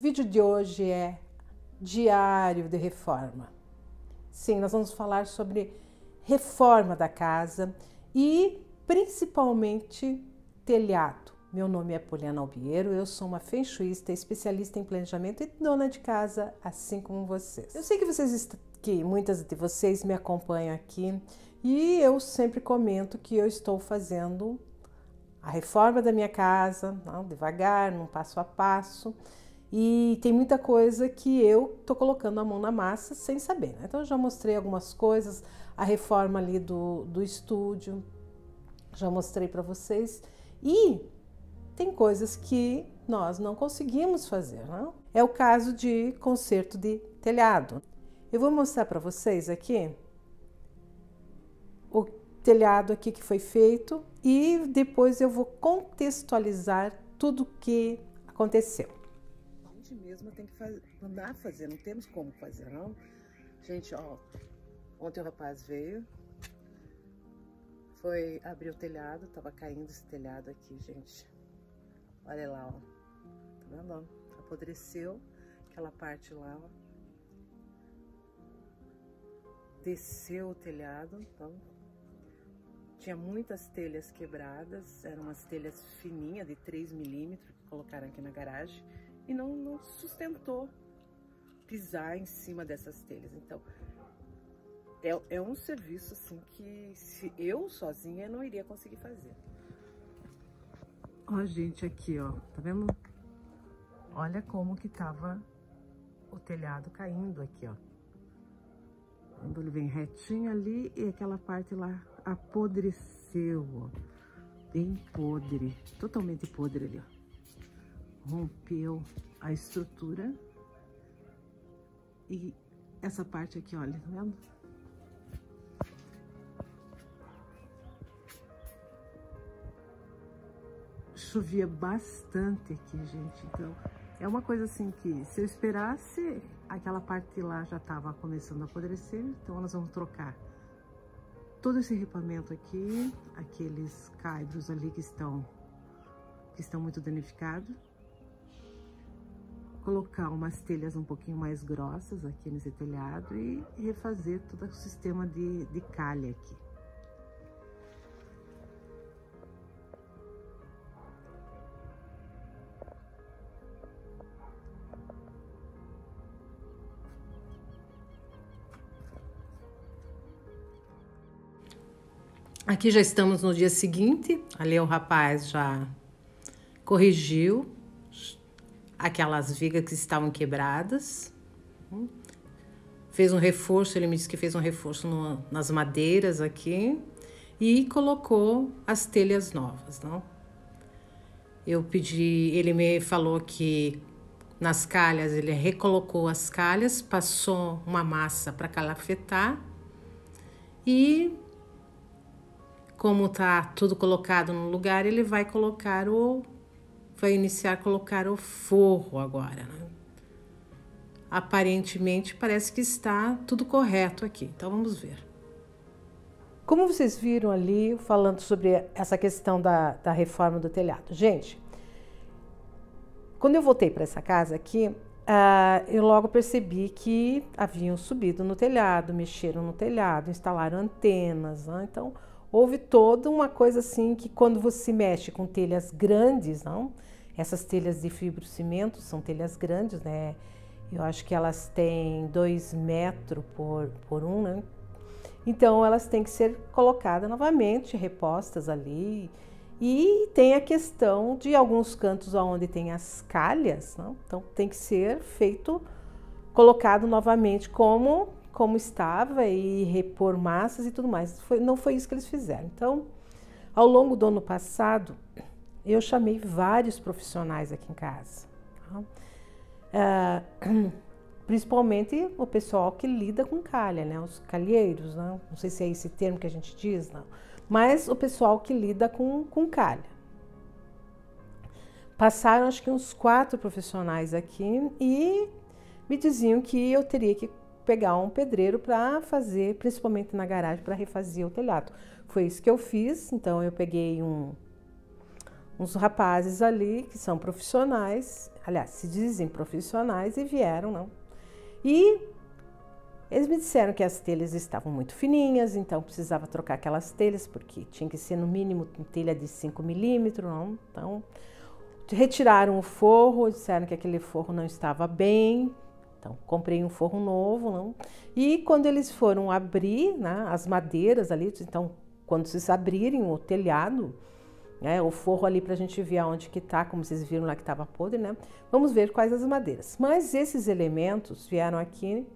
vídeo de hoje é Diário de Reforma. Sim, nós vamos falar sobre reforma da casa e principalmente telhado. Meu nome é Poliana Albiero, eu sou uma feng-shuista, especialista em planejamento e dona de casa, assim como vocês. Eu sei que muitas de vocês me acompanham aqui e eu sempre comento que eu estou fazendo a reforma da minha casa, devagar, num passo a passo. E tem muita coisa que eu tô colocando a mão na massa sem saber, né? Então eu já mostrei algumas coisas, a reforma ali do estúdio, já mostrei para vocês. E tem coisas que nós não conseguimos fazer, não? É o caso de conserto de telhado. Eu vou mostrar para vocês aqui o telhado aqui que foi feito e depois eu vou contextualizar tudo o que aconteceu. A gente mesma tem que mandar fazer, não temos como fazer, não. Gente, ó, ontem o rapaz veio, foi abrir o telhado, tava caindo esse telhado aqui, gente. Olha lá, ó, tá vendo, ó? Apodreceu aquela parte lá, ó. Desceu o telhado, então tinha muitas telhas quebradas, eram umas telhas fininhas de 3 milímetros que colocaram aqui na garagem. E não sustentou pisar em cima dessas telhas. Então, é um serviço assim que se eu sozinha não iria conseguir fazer. Ó, gente, aqui, ó, tá vendo? Olha como que tava o telhado caindo aqui, ó. Quando ele vem retinho ali e aquela parte lá apodreceu, ó. Bem podre, totalmente podre ali, ó. Rompeu a estrutura e essa parte aqui, olha, tá vendo? Chovia bastante aqui, gente, então é uma coisa assim que se eu esperasse, aquela parte lá já tava começando a apodrecer, então nós vamos trocar todo esse equipamento aqui, aqueles caibros ali que estão muito danificados. Colocar umas telhas um pouquinho mais grossas aqui nesse telhado e refazer todo o sistema de calha aqui. Aqui já estamos no dia seguinte, ali o rapaz já corrigiu aquelas vigas que estavam quebradas, fez um reforço, ele me disse que fez um reforço nas madeiras aqui e colocou as telhas novas, não? Eu pedi, ele me falou que nas calhas, ele recolocou as calhas, passou uma massa para calafetar e como tá tudo colocado no lugar, ele vai iniciar a colocar o forro agora, né? Aparentemente parece que está tudo correto aqui, então vamos ver. Como vocês viram ali, falando sobre essa questão da reforma do telhado. Gente, quando eu voltei para essa casa aqui, eu logo percebi que haviam subido no telhado, mexeram no telhado, instalaram antenas, né? Então houve toda uma coisa assim que quando você mexe com telhas grandes, não? Essas telhas de fibrocimento são telhas grandes, né? Eu acho que elas têm 2 metros por 1, né? Então elas têm que ser colocadas novamente, repostas ali. E tem a questão de alguns cantos onde tem as calhas, não? Então tem que ser colocado novamente como estava e repor massas e tudo mais. Não foi isso que eles fizeram. Então, ao longo do ano passado, eu chamei vários profissionais aqui em casa, principalmente o pessoal que lida com calha, né? Os calheiros, né? Não sei se é esse termo que a gente diz, não. Mas o pessoal que lida com calha. Passaram acho que uns 4 profissionais aqui e me diziam que eu teria que pegar um pedreiro para fazer, principalmente na garagem, para refazer o telhado. Foi isso que eu fiz, então eu peguei uns rapazes ali que são profissionais, aliás, se dizem profissionais e vieram, não? E eles me disseram que as telhas estavam muito fininhas, então precisava trocar aquelas telhas, porque tinha que ser no mínimo telha de 5 milímetros, não? Então, retiraram o forro, disseram que aquele forro não estava bem, então comprei um forro novo, não? E quando eles foram abrir, né, as madeiras ali, então quando vocês abrirem o telhado, né, o forro ali para a gente ver aonde que tá, como vocês viram lá que estava podre, né? Vamos ver quais as madeiras. Mas esses elementos vieram aqui,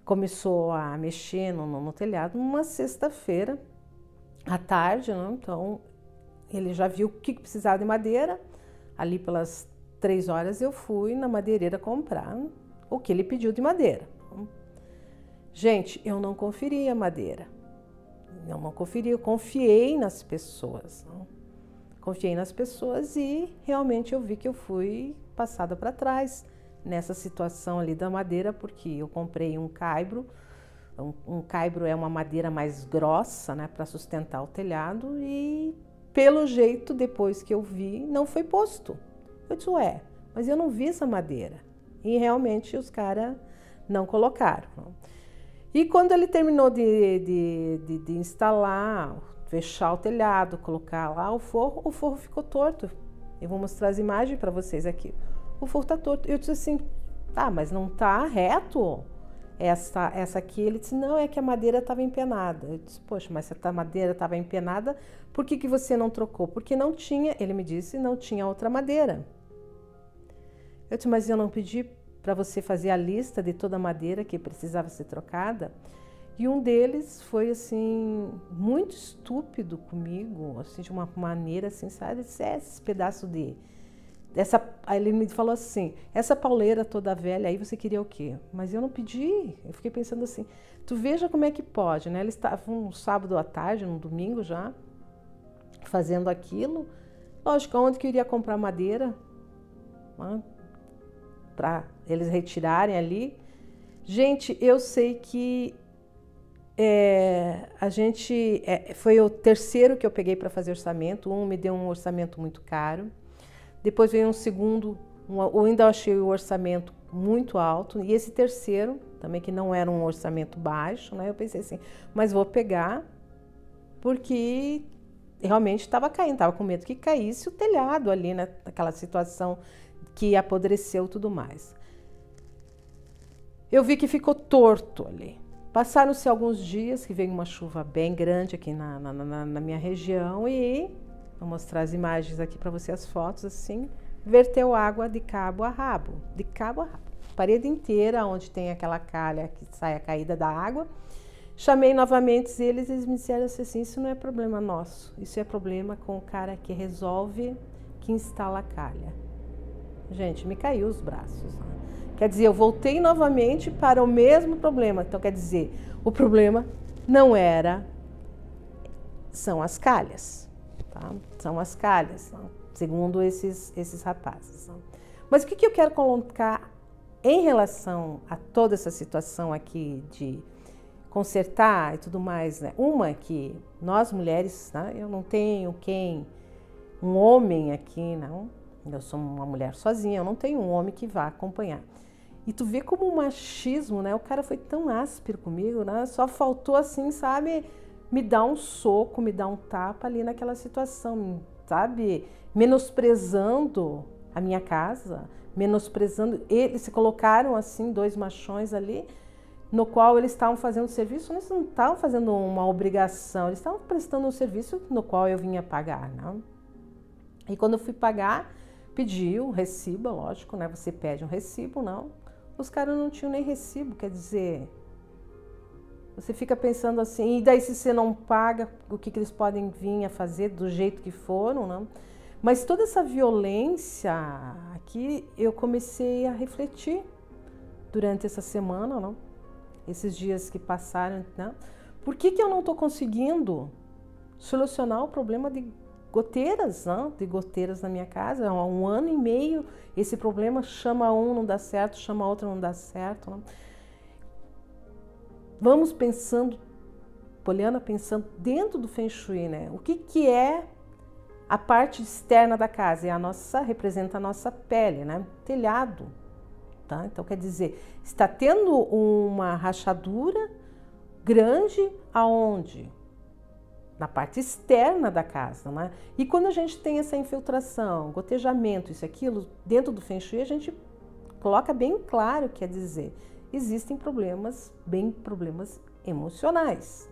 começou a mexer no telhado numa sexta-feira à tarde, né? Então ele já viu o que precisava de madeira. Ali pelas 3 horas eu fui na madeireira comprar o que ele pediu de madeira. Gente, eu não conferi a madeira. Eu não conferi, eu confiei nas pessoas. Não? Confiei nas pessoas e realmente eu vi que eu fui passada para trás nessa situação ali da madeira, porque eu comprei um caibro. Um caibro é uma madeira mais grossa, né, para sustentar o telhado e pelo jeito, depois que eu vi, não foi posto. Eu disse, ué, mas eu não vi essa madeira. E realmente os caras não colocaram. E quando ele terminou de instalar, fechar o telhado, colocar lá o forro ficou torto. Eu vou mostrar as imagens para vocês aqui. O forro tá torto. Eu disse assim, tá, mas não tá reto essa aqui? Ele disse, não, é que a madeira estava empenada. Eu disse, poxa, mas se a madeira estava empenada, por que você não trocou? Porque não tinha, ele me disse, não tinha outra madeira. Eu disse, mas eu não pedi para você fazer a lista de toda a madeira que precisava ser trocada? E um deles foi, assim, muito estúpido comigo, assim, de uma maneira, assim, sabe? Disse, esse pedaço de... Aí ele me falou assim, essa pauleira toda velha, aí você queria o quê? Mas eu não pedi. Eu fiquei pensando assim, tu veja como é que pode, né? Eles estavam um sábado à tarde, no domingo já, fazendo aquilo. Lógico, onde que eu iria comprar madeira? Para eles retirarem ali. Gente, eu sei que foi o terceiro que eu peguei para fazer orçamento. Um me deu um orçamento muito caro. Depois veio um segundo, eu ainda achei o orçamento muito alto. E esse terceiro, também que não era um orçamento baixo, né? Eu pensei assim, mas vou pegar, porque realmente estava caindo, estava com medo que caísse o telhado ali, né? Naquela situação que apodreceu e tudo mais. Eu vi que ficou torto ali. Passaram-se alguns dias, que veio uma chuva bem grande aqui na minha região e... Vou mostrar as imagens aqui para você, as fotos, assim. Verteu água de cabo a rabo. De cabo a rabo. Parede inteira, onde tem aquela calha que sai a caída da água. Chamei novamente eles e eles me disseram assim, isso não é problema nosso. Isso é problema com o cara que resolve, que instala a calha. Gente, me caiu os braços. Né? Quer dizer, eu voltei novamente para o mesmo problema. Então, quer dizer, o problema não era... São as calhas. Tá? São as calhas, não? Segundo esses rapazes. Não? Mas o que eu quero colocar em relação a toda essa situação aqui de consertar e tudo mais, né? Uma que nós mulheres, né? Eu não tenho um homem aqui, não. Eu sou uma mulher sozinha, eu não tenho um homem que vá acompanhar. E tu vê como o machismo, né? O cara foi tão áspero comigo, né? Só faltou assim, sabe... me dá um soco, me dá um tapa ali naquela situação, sabe? Menosprezando a minha casa, menosprezando... Eles se colocaram assim, 2 machões ali, no qual eles estavam fazendo serviço, eles não estavam fazendo uma obrigação, eles estavam prestando um serviço no qual eu vinha pagar, não? E quando eu fui pagar, pedi o recibo, lógico, né? Você pede um recibo, não? Os caras não tinham nem recibo, quer dizer... Você fica pensando assim, e daí se você não paga, o que eles podem vir a fazer do jeito que foram, não? Mas toda essa violência aqui, eu comecei a refletir durante essa semana, não? Esses dias que passaram, né? Por que eu não estou conseguindo solucionar o problema de goteiras, não? De goteiras na minha casa? Há 1 ano e meio, esse problema chama um, não dá certo, chama outro, não dá certo, não? Vamos pensando, Poliana pensando dentro do Feng Shui, né? O que é A parte externa da casa representa a nossa pele, né? Telhado, tá? Então quer dizer, está tendo uma rachadura grande aonde? Na parte externa da casa, né? E quando a gente tem essa infiltração, gotejamento, isso e aquilo, dentro do Feng Shui a gente coloca bem claro, quer dizer, existem problemas emocionais.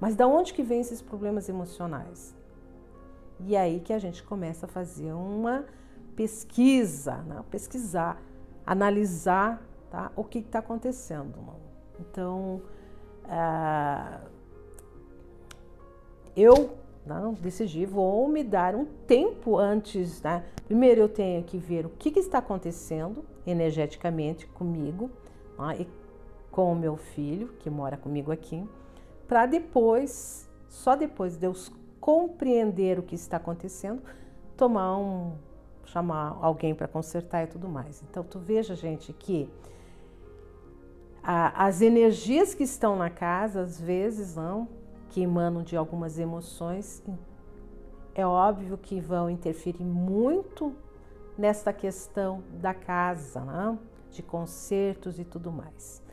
Mas da onde que vem esses problemas emocionais? E aí que a gente começa a fazer uma pesquisa, né? Pesquisar, analisar, tá? O que está acontecendo. Então, eu decidi, vou me dar um tempo antes, né? Primeiro eu tenho que ver o que está acontecendo energeticamente comigo, né? E com o meu filho, que mora comigo aqui, para depois, só depois de eu compreender o que está acontecendo, chamar alguém para consertar e tudo mais. Então, tu veja, gente, que as energias que estão na casa, às vezes, que emanam de algumas emoções, é óbvio que vão interferir muito nesta questão da casa, né? De consertos e tudo mais.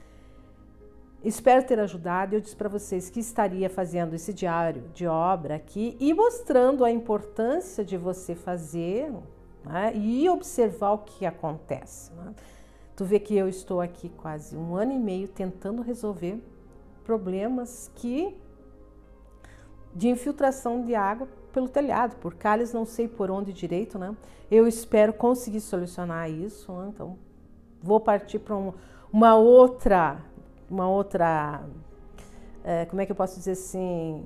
Espero ter ajudado. Eu disse para vocês que estaria fazendo esse diário de obra aqui e mostrando a importância de você fazer, né? E observar o que acontece, né? Tu vê que eu estou aqui quase 1 ano e meio tentando resolver problemas de infiltração de água pelo telhado, por calhas, não sei por onde direito, né? Eu espero conseguir solucionar isso, né? Então vou partir para uma outra, como é que eu posso dizer assim,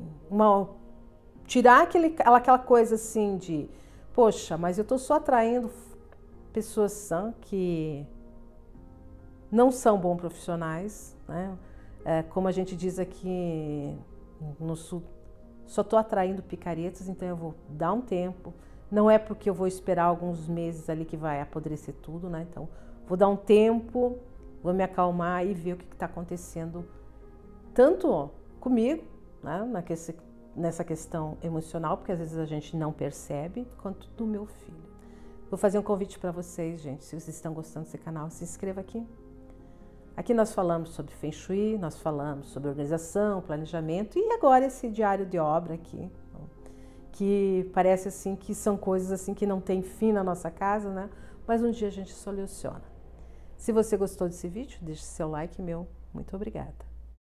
tirar aquela coisa assim de, poxa, mas eu estou só atraindo pessoas que não são bons profissionais, né? Como a gente diz aqui no sul, só estou atraindo picaretas, então eu vou dar um tempo. Não é porque eu vou esperar alguns meses ali que vai apodrecer tudo, né? Então, vou dar um tempo, vou me acalmar e ver o que está acontecendo, tanto comigo, né? Nessa questão emocional, porque às vezes a gente não percebe, quanto do meu filho. Vou fazer um convite para vocês, gente. Se vocês estão gostando desse canal, se inscreva aqui. Aqui nós falamos sobre Feng Shui, nós falamos sobre organização, planejamento e agora esse diário de obra aqui, que parece assim que são coisas assim que não tem fim na nossa casa, né? Mas um dia a gente soluciona. Se você gostou desse vídeo, deixe seu like, muito obrigada.